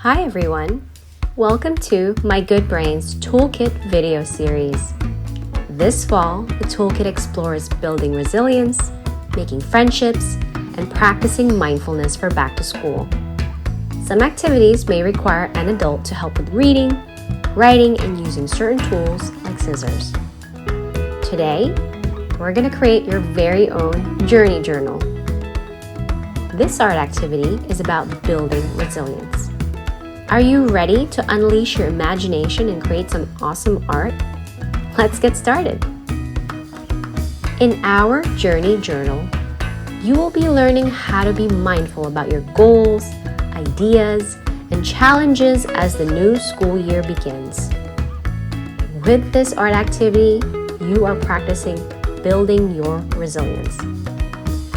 Hi everyone! Welcome to my Good Brains Toolkit video series. This fall, the Toolkit explores building resilience, making friendships, and practicing mindfulness for back to school. Some activities may require an adult to help with reading, writing, and using certain tools like scissors. Today, we're going to create your very own journey journal. This art activity is about building resilience. Are you ready to unleash your imagination and create some awesome art? Let's get started. In our journey journal, you will be learning how to be mindful about your goals, ideas, and challenges as the new school year begins. With this art activity, you are practicing building your resilience.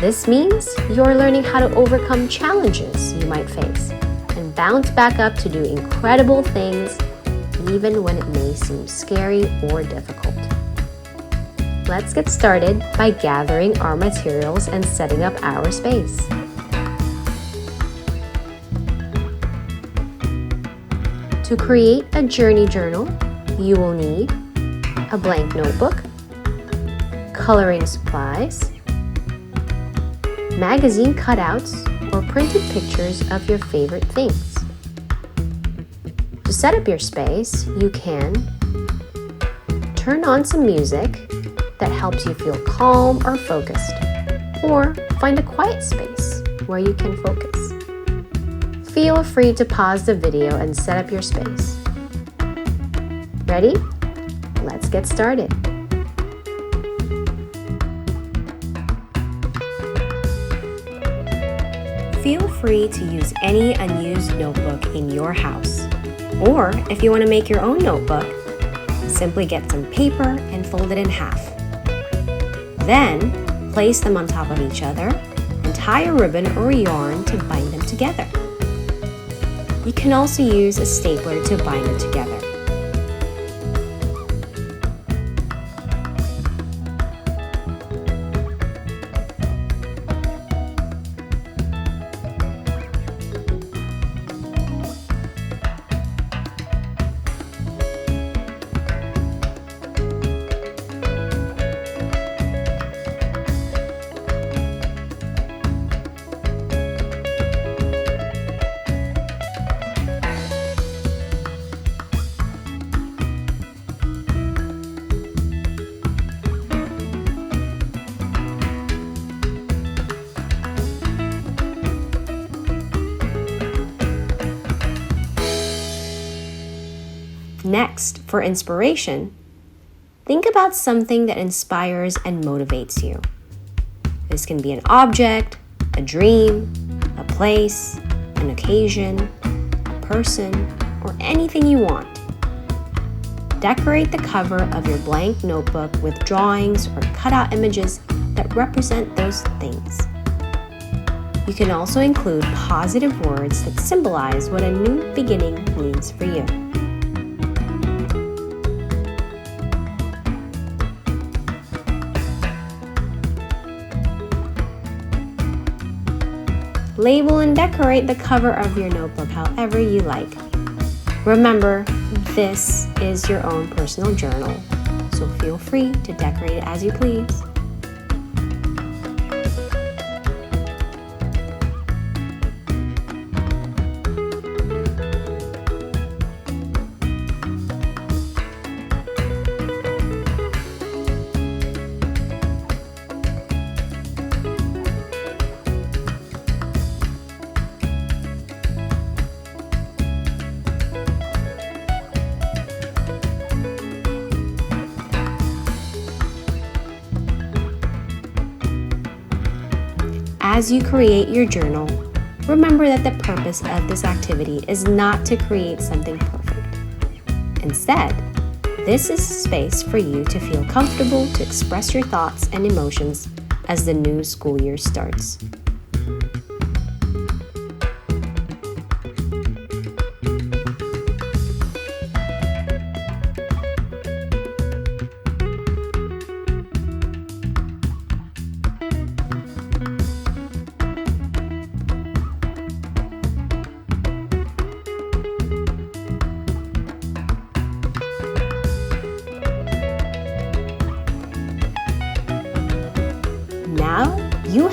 This means you're learning how to overcome challenges you might face and bounce back up to do incredible things even when it may seem scary or difficult. Let's get started by gathering our materials and setting up our space. To create a journey journal, you will need a blank notebook, coloring supplies, magazine cutouts, or printed pictures of your favorite things. To set up your space, you can turn on some music that helps you feel calm or focused, or find a quiet space where you can focus. Feel free to pause the video and set up your space. Ready? Let's get started. Feel free to use any unused notebook in your house. Or if you want to make your own notebook, simply get some paper and fold it in half. Then, place them on top of each other and tie a ribbon or yarn to bind them together. You can also use a stapler to bind them together. Next, for inspiration, think about something that inspires and motivates you. This can be an object, a dream, a place, an occasion, a person, or anything you want. Decorate the cover of your blank notebook with drawings or cutout images that represent those things. You can also include positive words that symbolize what a new beginning means for you. Label and decorate the cover of your notebook however you like. Remember, this is your own personal journal, so feel free to decorate it as you please. As you create your journal, remember that the purpose of this activity is not to create something perfect. Instead, this is a space for you to feel comfortable to express your thoughts and emotions as the new school year starts.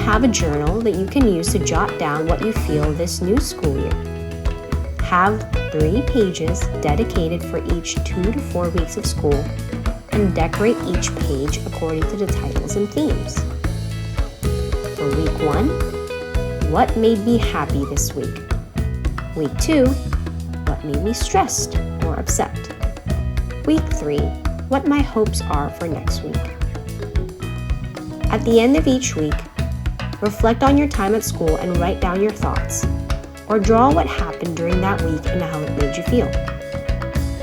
have a journal that you can use to jot down what you feel this new school year. Have 3 pages dedicated for each 2 to 4 weeks of school and decorate each page according to the titles and themes. For week 1, what made me happy this week? Week 2, what made me stressed or upset? Week 3, what my hopes are for next week. At the end of each week, reflect on your time at school and write down your thoughts, or draw what happened during that week and how it made you feel.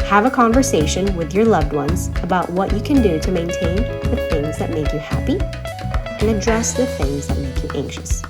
Have a conversation with your loved ones about what you can do to maintain the things that make you happy and address the things that make you anxious.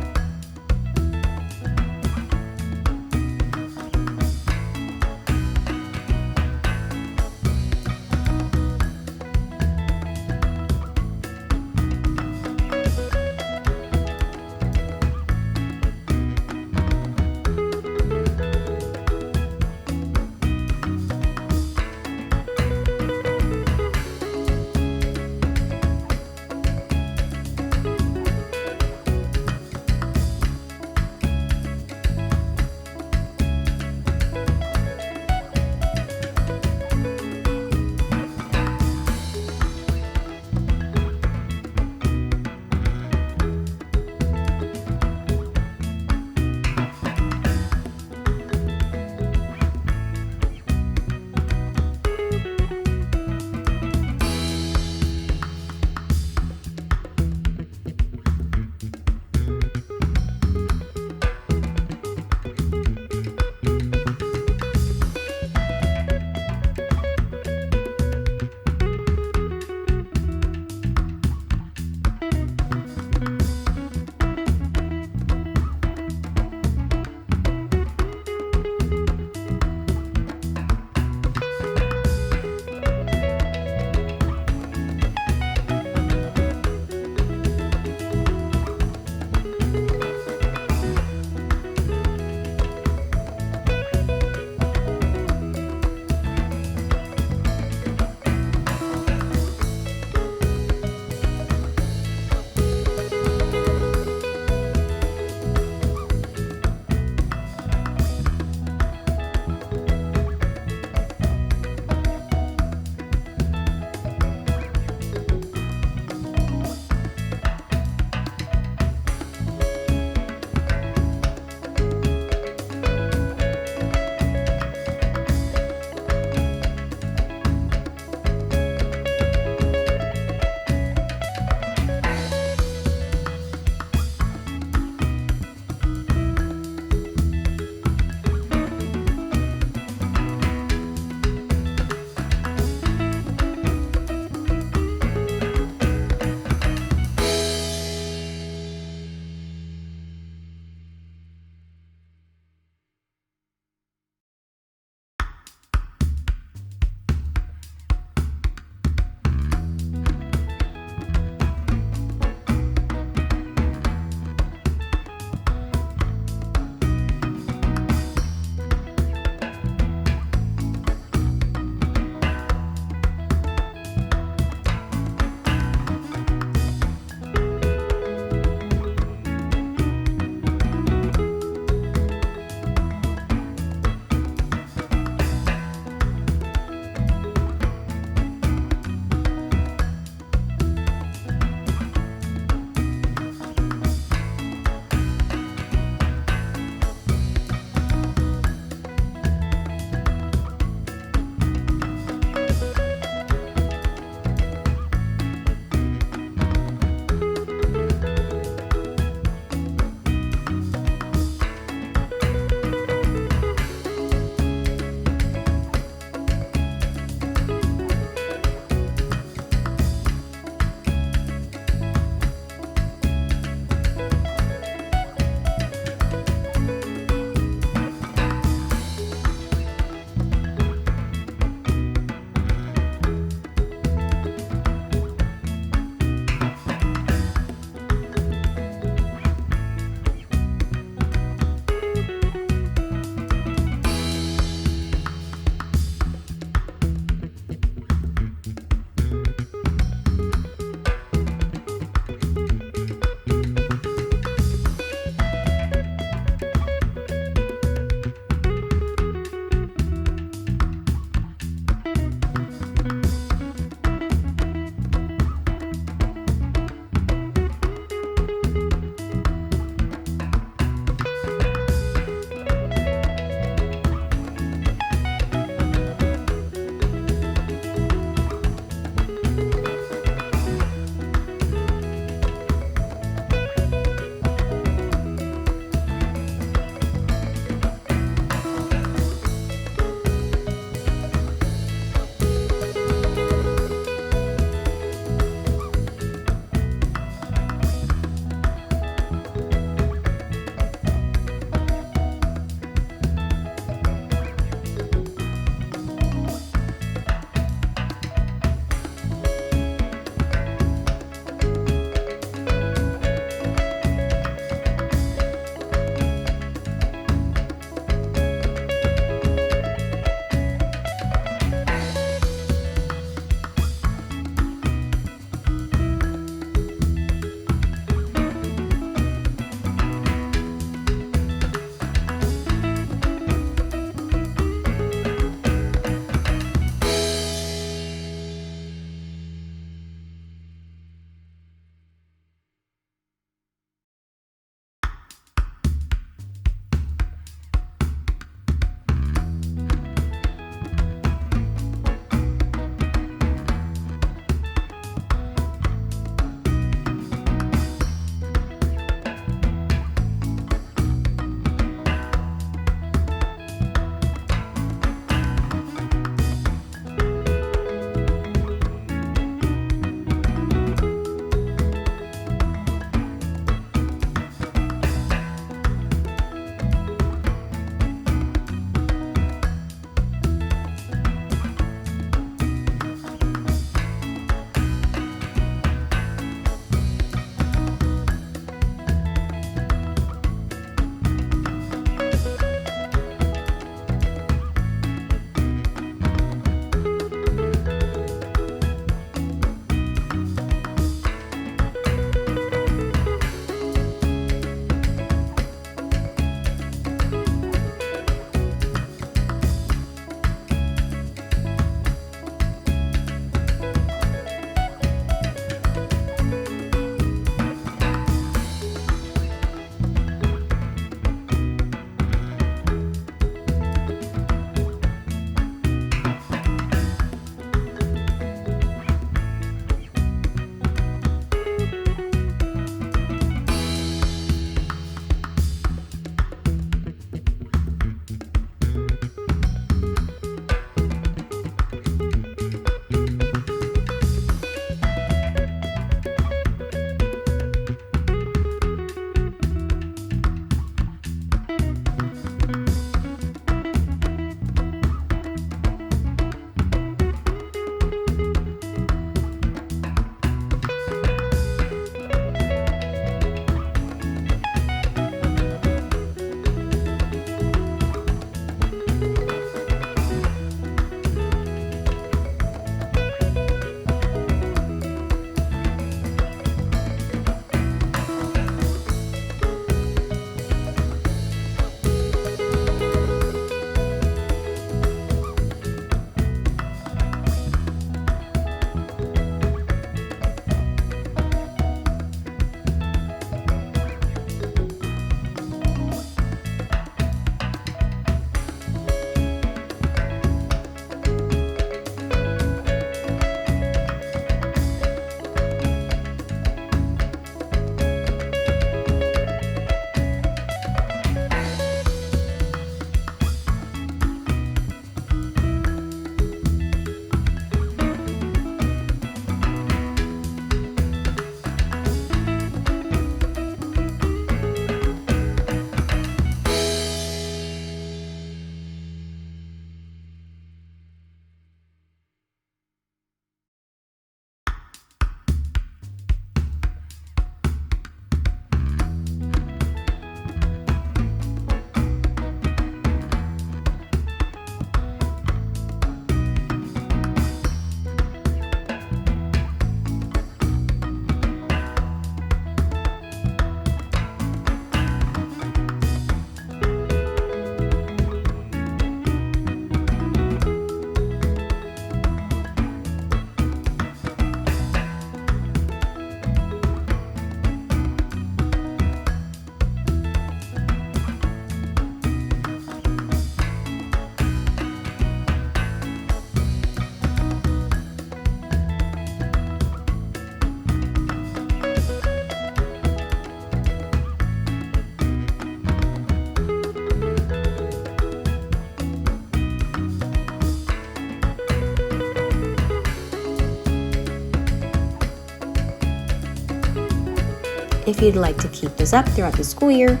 If you'd like to keep this up throughout the school year,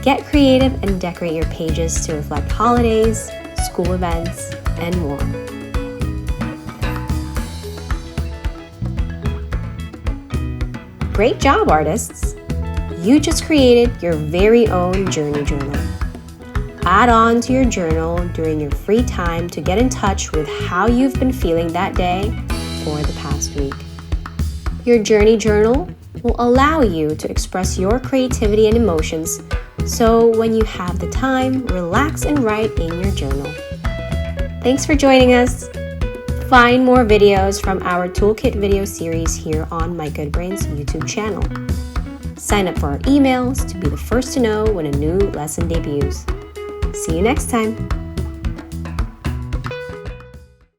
get creative and decorate your pages to reflect holidays, school events, and more. Great job, artists! You just created your very own journey journal. Add on to your journal during your free time to get in touch with how you've been feeling that day or the past week. Your journey journal will allow you to express your creativity and emotions, so when you have the time, relax and write in your journal. Thanks for joining us. Find more videos from our Toolkit video series here on My Good Brains YouTube channel. Sign up for our emails to be the first to know when a new lesson debuts. See you next time.